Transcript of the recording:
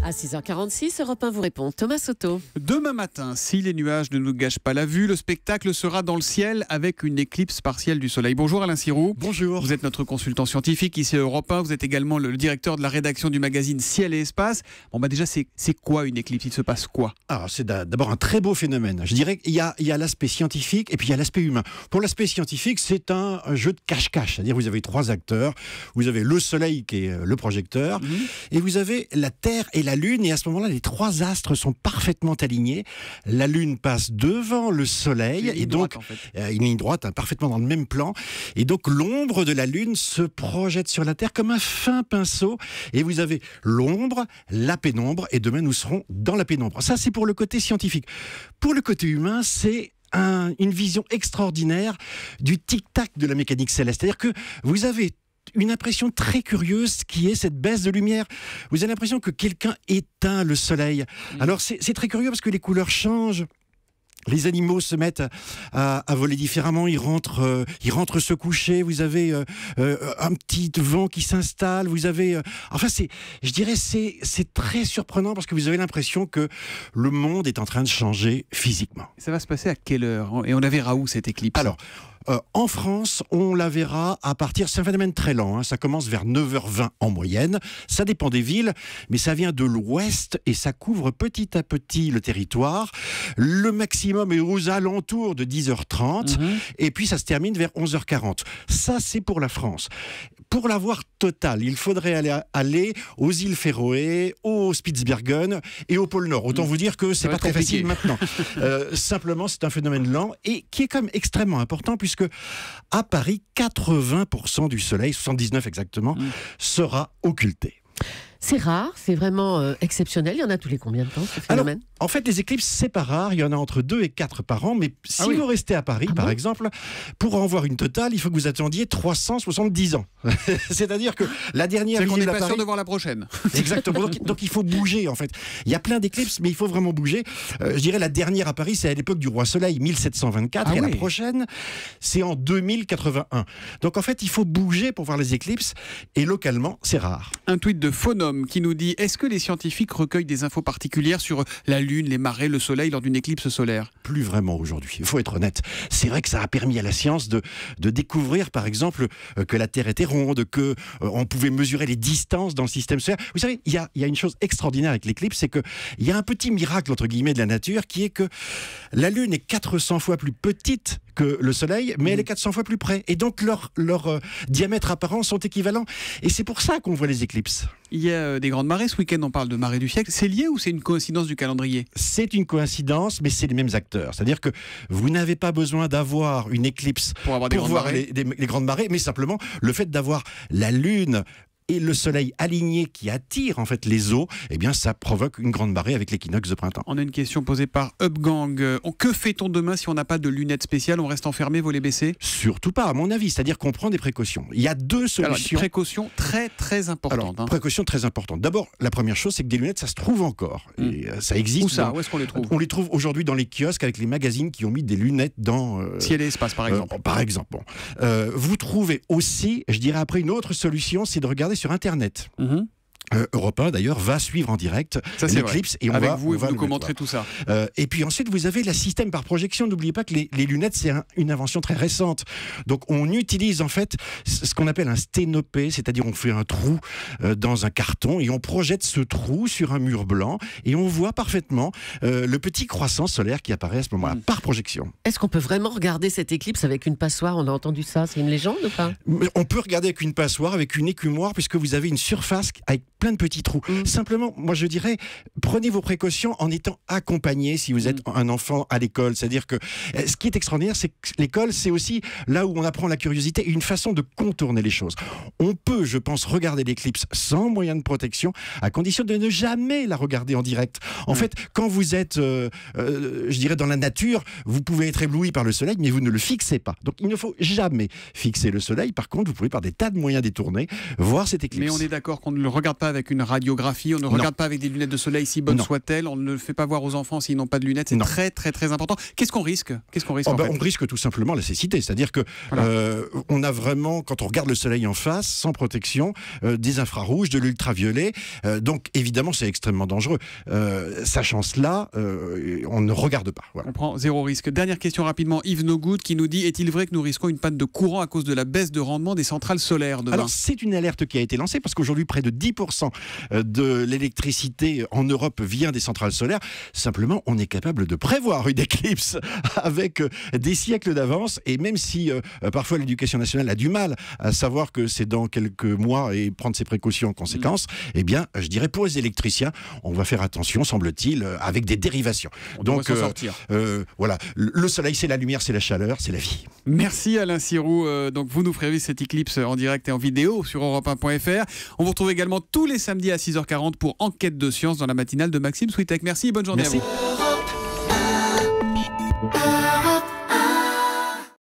À 6h46, Europe 1 vous répond. Thomas Soto. Demain matin, si les nuages ne nous gâchent pas la vue, le spectacle sera dans le ciel avec une éclipse partielle du soleil. Bonjour Alain Sirou. Bonjour. Vous êtes notre consultant scientifique ici à Europe 1. Vous êtes également le directeur de la rédaction du magazine Ciel et Espace. Bon bah déjà, c'est quoi une éclipse? Il se passe quoi? Alors c'est d'abord un très beau phénomène. Je dirais qu'il y a l'aspect scientifique et puis il y a l'aspect humain. Pour l'aspect scientifique, c'est un jeu de cache-cache. C'est-à-dire vous avez trois acteurs. Vous avez le soleil qui est le projecteur et vous avez la Terre et la Lune. Et à ce moment-là, les trois astres sont parfaitement alignés. La Lune passe devant le Soleil et donc une ligne droite, parfaitement dans le même plan. Et donc l'ombre de la Lune se projette sur la Terre comme un fin pinceau. Et vous avez l'ombre, la pénombre. Et demain, nous serons dans la pénombre. Ça, c'est pour le côté scientifique. Pour le côté humain, c'est une vision extraordinaire du tic-tac de la mécanique céleste. C'est-à-dire que vous avez une impression très curieuse qui est cette baisse de lumière. Vous avez l'impression que quelqu'un éteint le soleil. Alors c'est très curieux parce que les couleurs changent. Les animaux se mettent à voler différemment, ils rentrent se coucher, vous avez un petit vent qui s'installe, vous avez... je dirais c'est très surprenant parce que vous avez l'impression que le monde est en train de changer physiquement. Ça va se passer à quelle heure? Et on la verra où cette éclipse? Alors, en France, on la verra à partir... C'est un phénomène très lent, ça commence vers 9h20 en moyenne. Ça dépend des villes, mais ça vient de l'ouest et ça couvre petit à petit le territoire. Le maximum est aux alentours de 10h30 et puis ça se termine vers 11h40. Ça, c'est pour la France. Pour la voir totale, il faudrait aller aux îles Féroé, au Spitzbergen et au pôle Nord. Autant vous dire que c'est pas très facile maintenant. Simplement, c'est un phénomène lent et qui est quand même extrêmement important puisque à Paris, 80% du soleil, 79 exactement, sera occulté. C'est rare, c'est vraiment exceptionnel. Il y en a tous les combien de temps, ce phénomène? Alors, en fait, les éclipses, c'est pas rare. Il y en a entre 2 et 4 par an. Mais si vous restez à Paris, par exemple, pour en voir une totale, il faut que vous attendiez 370 ans. C'est-à-dire que la dernière visite à Paris... C'est qu'on n'est pas sûr de voir la prochaine. Exactement. Donc il faut bouger, en fait. Il y a plein d'éclipses, mais il faut vraiment bouger. Je dirais la dernière à Paris, c'est à l'époque du Roi Soleil, 1724. Et la prochaine, c'est en 2081. Donc en fait, il faut bouger pour voir les éclipses. Et localement, c'est rare. Un tweet de Phonome qui nous dit: est-ce que les scientifiques recueillent des infos particulières sur la Lune, les marées, le Soleil lors d'une éclipse solaire? Plus vraiment aujourd'hui, il faut être honnête. C'est vrai que ça a permis à la science de découvrir, par exemple, que la Terre était ronde, qu'on pouvait mesurer les distances dans le système solaire. Vous savez, il y a une chose extraordinaire avec l'éclipse, c'est qu'il y a un petit miracle, entre guillemets, de la nature, qui est que la Lune est 400 fois plus petite que le Soleil, mais elle est 400 fois plus près. Et donc, leurs diamètres apparents sont équivalents. Et c'est pour ça qu'on voit les éclipses. Il y a des grandes marées. Ce week-end, on parle de marée du siècle. C'est lié ou c'est une coïncidence du calendrier? C'est une coïncidence, mais c'est les mêmes acteurs. C'est-à-dire que vous n'avez pas besoin d'avoir une éclipse pour voir les grandes marées, mais simplement le fait d'avoir la Lune et le soleil aligné qui attire en fait les eaux, eh bien ça provoque une grande marée avec l'équinoxe de printemps. On a une question posée par Upgang. Que fait-on demain si on n'a pas de lunettes spéciales? On reste enfermé, volets baissés? Surtout pas, à mon avis. C'est-à-dire qu'on prend des précautions. Il y a deux solutions. Alors, des précautions très très importantes. Précautions très importantes. D'abord, la première chose, c'est que des lunettes, ça se trouve encore. Et ça existe. Où ça? Où est-ce qu'on les trouve? On les trouve aujourd'hui dans les kiosques avec les magazines qui ont mis des lunettes dans... Ciel et Espace, par exemple. Par exemple. Bon. Vous trouvez aussi, je dirais après, une autre solution, c'est de regarder sur Internet. Europe 1 d'ailleurs va suivre en direct l'éclipse et on va vous commenter tout ça. Et puis ensuite vous avez le système par projection. N'oubliez pas que les lunettes c'est une invention très récente. Donc on utilise en fait ce qu'on appelle un sténopé, c'est-à-dire on fait un trou dans un carton et on projette ce trou sur un mur blanc et on voit parfaitement le petit croissant solaire qui apparaît à ce moment-là par projection. Est-ce qu'on peut vraiment regarder cette éclipse avec une passoire? On a entendu ça, c'est une légende ou pas? On peut regarder avec une passoire, avec une écumoire, puisque vous avez une surface avec plein de petits trous. Simplement, moi je dirais, prenez vos précautions en étant accompagné si vous êtes un enfant à l'école. C'est-à-dire que ce qui est extraordinaire, c'est que l'école, c'est aussi là où on apprend la curiosité et une façon de contourner les choses. On peut, je pense, regarder l'éclipse sans moyen de protection, à condition de ne jamais la regarder en direct. En fait, quand vous êtes, je dirais, dans la nature, vous pouvez être ébloui par le soleil, mais vous ne le fixez pas. Donc il ne faut jamais fixer le soleil. Par contre, vous pouvez, par des tas de moyens détournés, voir cette éclipse. Mais on est d'accord qu'on ne le regarde pas avec une radiographie, on ne regarde pas avec des lunettes de soleil, si bonnes soient-elles, on ne le fait pas voir aux enfants s'ils n'ont pas de lunettes, c'est très très très important. Qu'est-ce qu'on risque On risque tout simplement la cécité, c'est-à-dire que on a vraiment, quand on regarde le soleil en face, sans protection, des infrarouges, de l'ultraviolet, donc évidemment c'est extrêmement dangereux. Sachant cela, on ne regarde pas. Voilà. On prend zéro risque. Dernière question rapidement, Yves Nogood qui nous dit, est-il vrai que nous risquons une panne de courant à cause de la baisse de rendement des centrales solaires demain? Alors c'est une alerte qui a été lancée parce qu'aujourd'hui près de 10% de l'électricité en Europe vient des centrales solaires. Simplement, on est capable de prévoir une éclipse avec des siècles d'avance, et même si parfois l'éducation nationale a du mal à savoir que c'est dans quelques mois et prendre ses précautions en conséquence, eh bien je dirais pour les électriciens, on va faire attention, semble-t-il, avec des dérivations. Donc s'en sortir. Voilà, le soleil c'est la lumière, c'est la chaleur, c'est la vie. Merci Alain Sirou. Donc vous nous ferez vivre cette éclipse en direct et en vidéo sur europe1.fr. On vous retrouve également tous les samedis à 6h40 pour Enquête de science dans la matinale de Maxime Switek. Merci et bonne journée à vous.